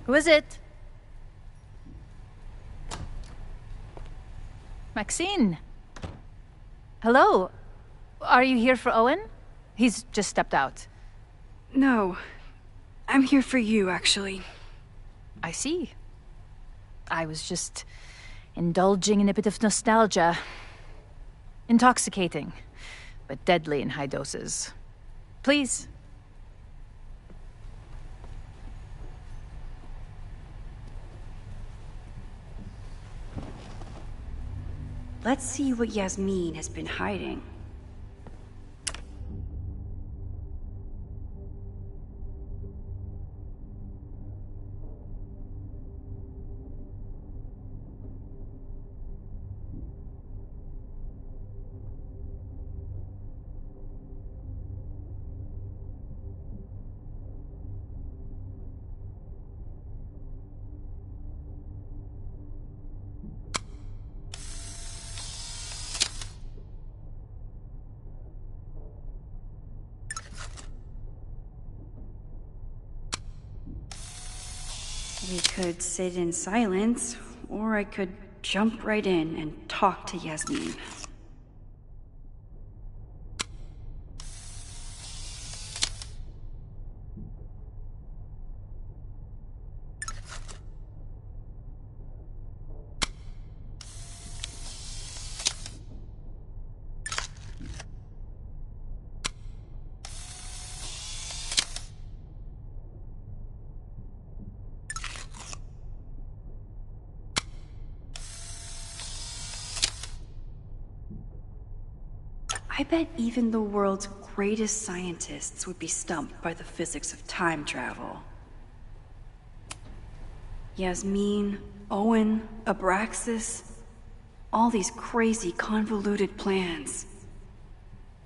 Who is it? Maxine. Hello. Are you here for Owen? He's just stepped out. No. I'm here for you, actually. I see. I was just indulging in a bit of nostalgia. Intoxicating, but deadly in high doses. Please. Let's see what Yasmin has been hiding. We could sit in silence, or I could jump right in and talk to Yasmin. I bet even the world's greatest scientists would be stumped by the physics of time travel. Yasmin, Owen, Abraxas, all these crazy, convoluted plans.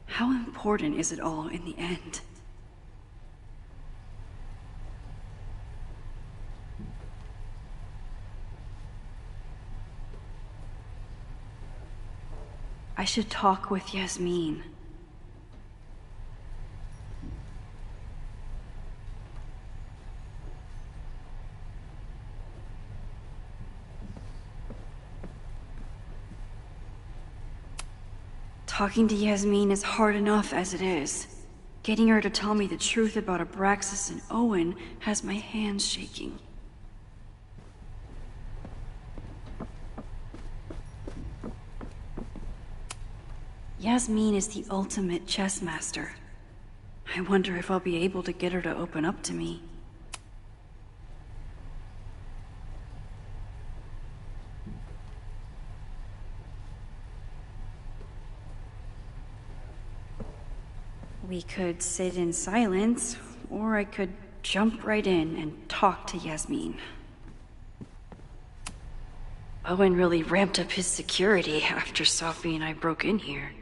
How important is it all in the end? I should talk with Yasmin. Talking to Yasmin is hard enough as it is. Getting her to tell me the truth about Abraxas and Owen has my hands shaking. Yasmin is the ultimate chess master. I wonder if I'll be able to get her to open up to me. We could sit in silence, or I could jump right in and talk to Yasmin. Owen really ramped up his security after Sophie and I broke in here.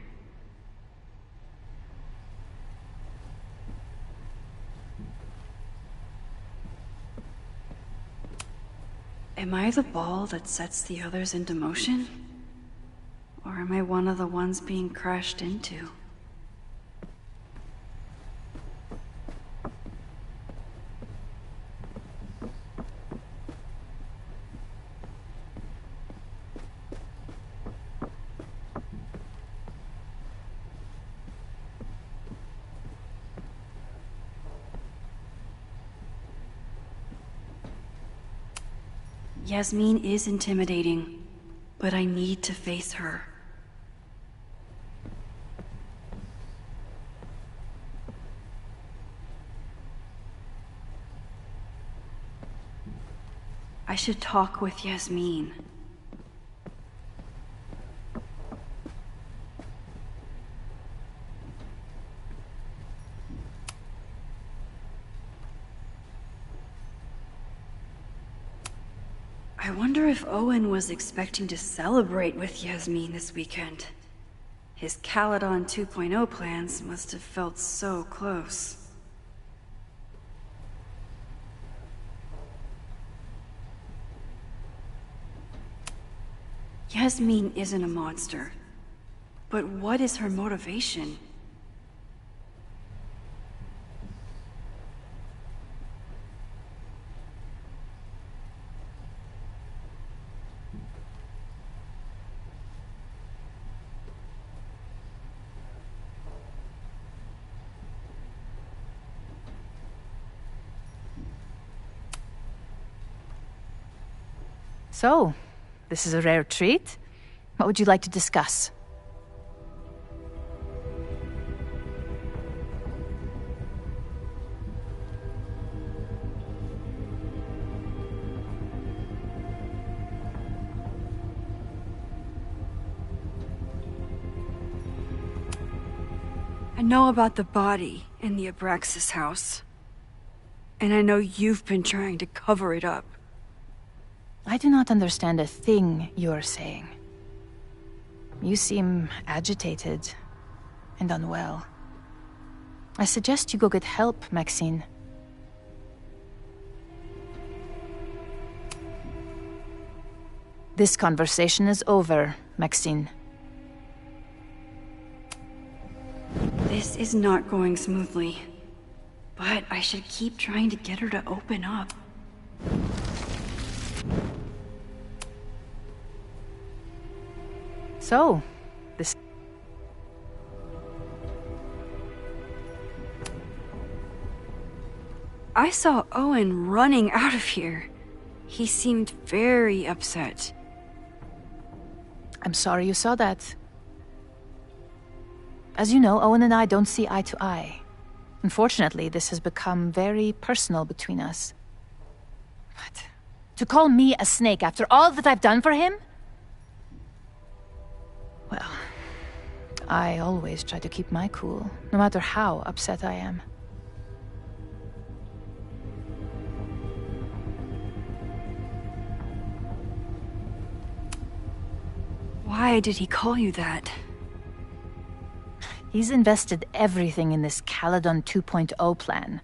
Am I the ball that sets the others into motion? Or am I one of the ones being crashed into? Yasmin is intimidating, but I need to face her. I should talk with Yasmin. I wonder if Owen was expecting to celebrate with Yasmin this weekend. His Caledon 2.0 plans must have felt so close. Yasmin isn't a monster. But what is her motivation? So, this is a rare treat. What would you like to discuss? I know about the body in the Abraxas house. And I know you've been trying to cover it up. I do not understand a thing you're saying. You seem agitated and unwell. I suggest you go get help, Maxine. This conversation is over, Maxine. This is not going smoothly. But I should keep trying to get her to open up. So, this... I saw Owen running out of here. He seemed very upset. I'm sorry you saw that. As you know, Owen and I don't see eye to eye. Unfortunately, this has become very personal between us. But to call me a snake after all that I've done for him? Well, I always try to keep my cool, no matter how upset I am. Why did he call you that? He's invested everything in this Caledon 2.0 plan.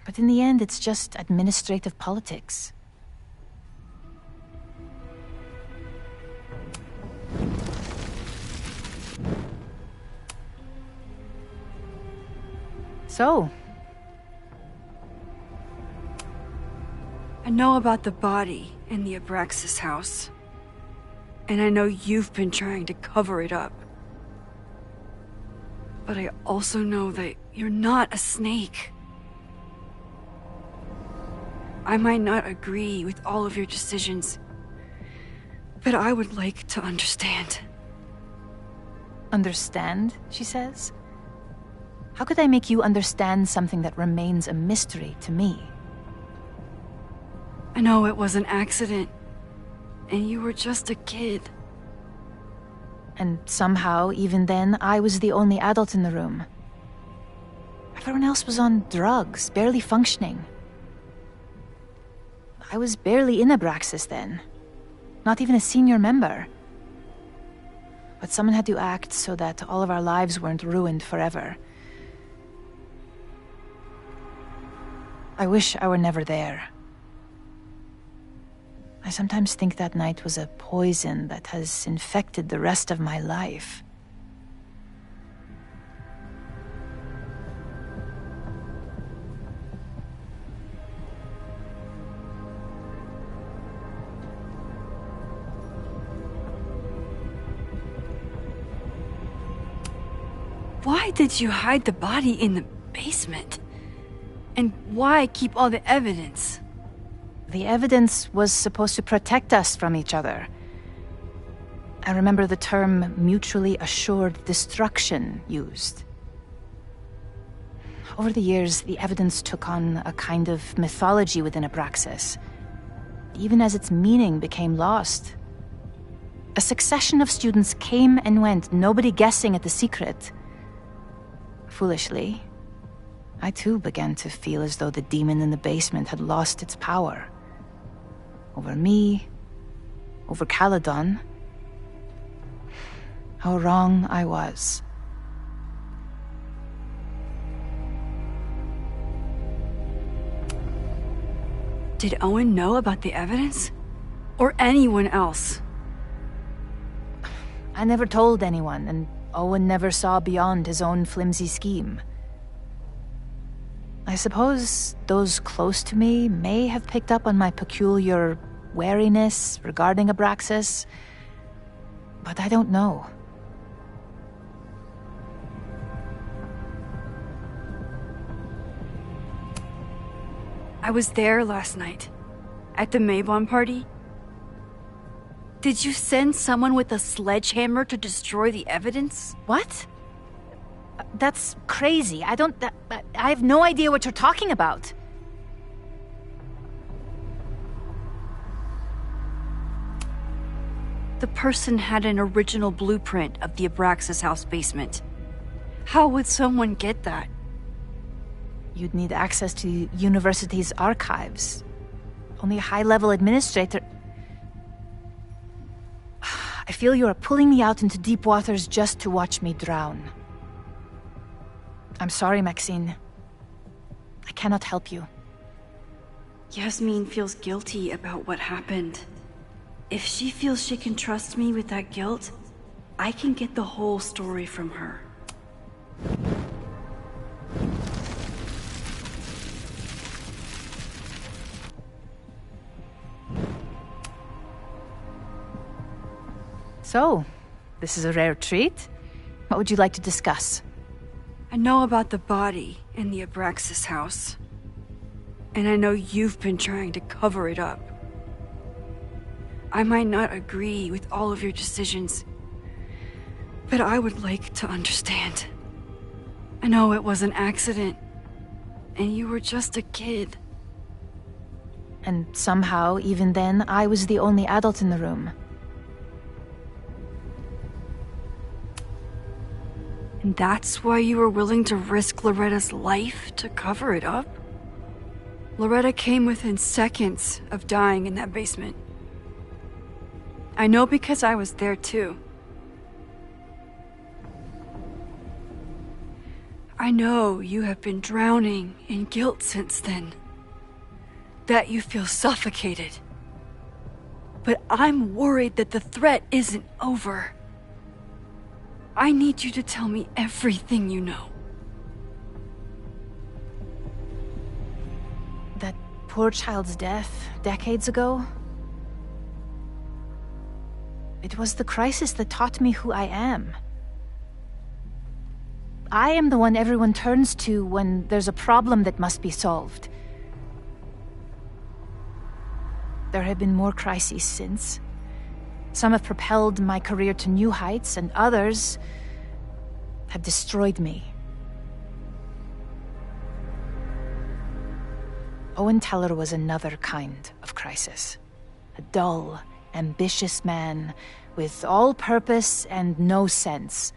But in the end, it's just administrative politics. So? I know about the body in the Abraxas house. And I know you've been trying to cover it up. But I also know that you're not a snake. I might not agree with all of your decisions, but I would like to understand. Understand, she says? How could I make you understand something that remains a mystery to me? I know it was an accident, and you were just a kid. And somehow, even then, I was the only adult in the room. Everyone else was on drugs, barely functioning. I was barely in Abraxas then. Not even a senior member. But someone had to act so that all of our lives weren't ruined forever. I wish I were never there. I sometimes think that night was a poison that has infected the rest of my life. Why did you hide the body in the basement? And why keep all the evidence? The evidence was supposed to protect us from each other. I remember the term mutually assured destruction used. Over the years, the evidence took on a kind of mythology within Abraxas, even as its meaning became lost. A succession of students came and went, nobody guessing at the secret. Foolishly, I too began to feel as though the demon in the basement had lost its power. Over me, over Caledon. How wrong I was. Did Owen know about the evidence? Or anyone else? I never told anyone, and Owen never saw beyond his own flimsy scheme. I suppose those close to me may have picked up on my peculiar wariness regarding Abraxas, but I don't know. I was there last night, at the Maybon party, Did you send someone with a sledgehammer to destroy the evidence? What? That's crazy. I have no idea what you're talking about. The person had an original blueprint of the Abraxas house basement. How would someone get that? You'd need access to the university's archives. Only a high-level administrator... I feel you are pulling me out into deep waters just to watch me drown. I'm sorry, Maxine. I cannot help you. Yasmin feels guilty about what happened. If she feels she can trust me with that guilt, I can get the whole story from her. So, this is a rare treat. What would you like to discuss? I know about the body in the Abraxas house. And I know you've been trying to cover it up. I might not agree with all of your decisions, but I would like to understand. I know it was an accident, and you were just a kid. And somehow, even then, I was the only adult in the room. And that's why you were willing to risk Loretta's life to cover it up? Loretta came within seconds of dying in that basement. I know because I was there too. I know you have been drowning in guilt since then. That you feel suffocated. But I'm worried that the threat isn't over. I need you to tell me everything you know. That poor child's death, decades ago? It was the crisis that taught me who I am. I am the one everyone turns to when there's a problem that must be solved. There have been more crises since. Some have propelled my career to new heights, and others have destroyed me. Owen Teller was another kind of crisis. A dull, ambitious man with all purpose and no sense.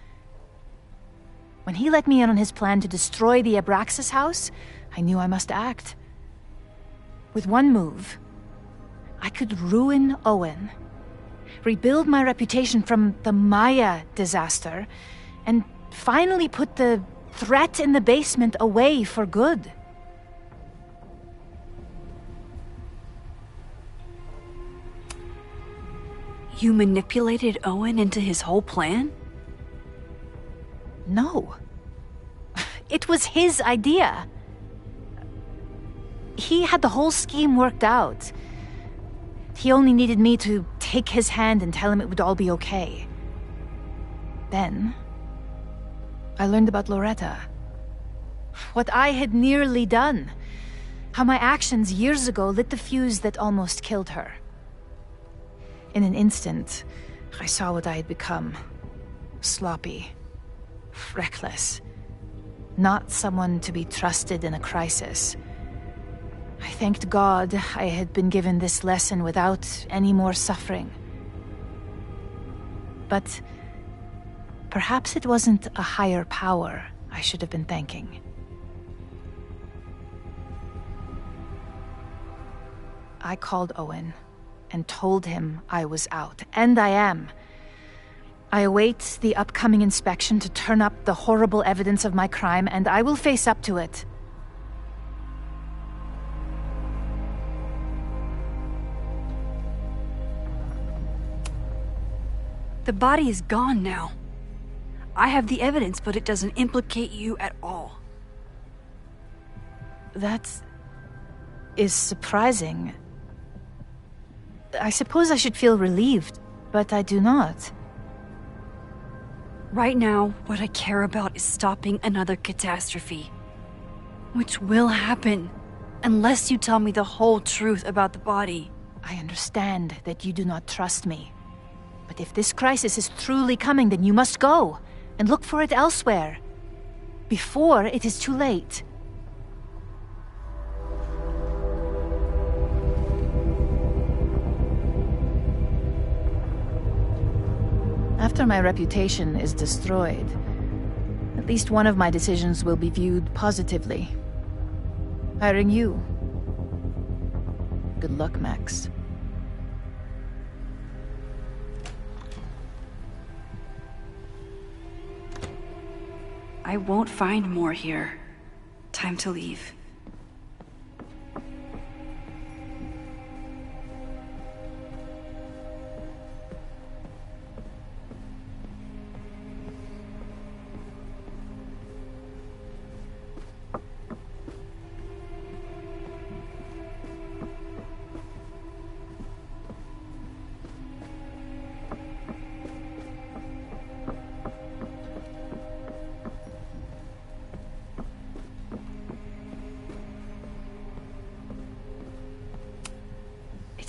When he let me in on his plan to destroy the Abraxas house, I knew I must act. With one move, I could ruin Owen, rebuild my reputation from the Maya disaster, and finally put the threat in the basement away for good. You manipulated Owen into his whole plan? No. It was his idea. He had the whole scheme worked out. He only needed me to take his hand and tell him it would all be okay. Then, I learned about Loretta. What I had nearly done. How my actions years ago lit the fuse that almost killed her. In an instant, I saw what I had become. Sloppy. Reckless. Not someone to be trusted in a crisis. I thanked God I had been given this lesson without any more suffering. But perhaps it wasn't a higher power I should have been thanking. I called Owen and told him I was out, and I am. I await the upcoming inspection to turn up the horrible evidence of my crime, and I will face up to it. The body is gone now. I have the evidence, but it doesn't implicate you at all. That is surprising. I suppose I should feel relieved, but I do not. Right now, what I care about is stopping another catastrophe. Which will happen, unless you tell me the whole truth about the body. I understand that you do not trust me. But if this crisis is truly coming, then you must go and look for it elsewhere. Before it is too late. After my reputation is destroyed, at least one of my decisions will be viewed positively. Hiring you. Good luck, Max. I won't find more here. Time to leave.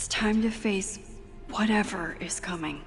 It's time to face whatever is coming.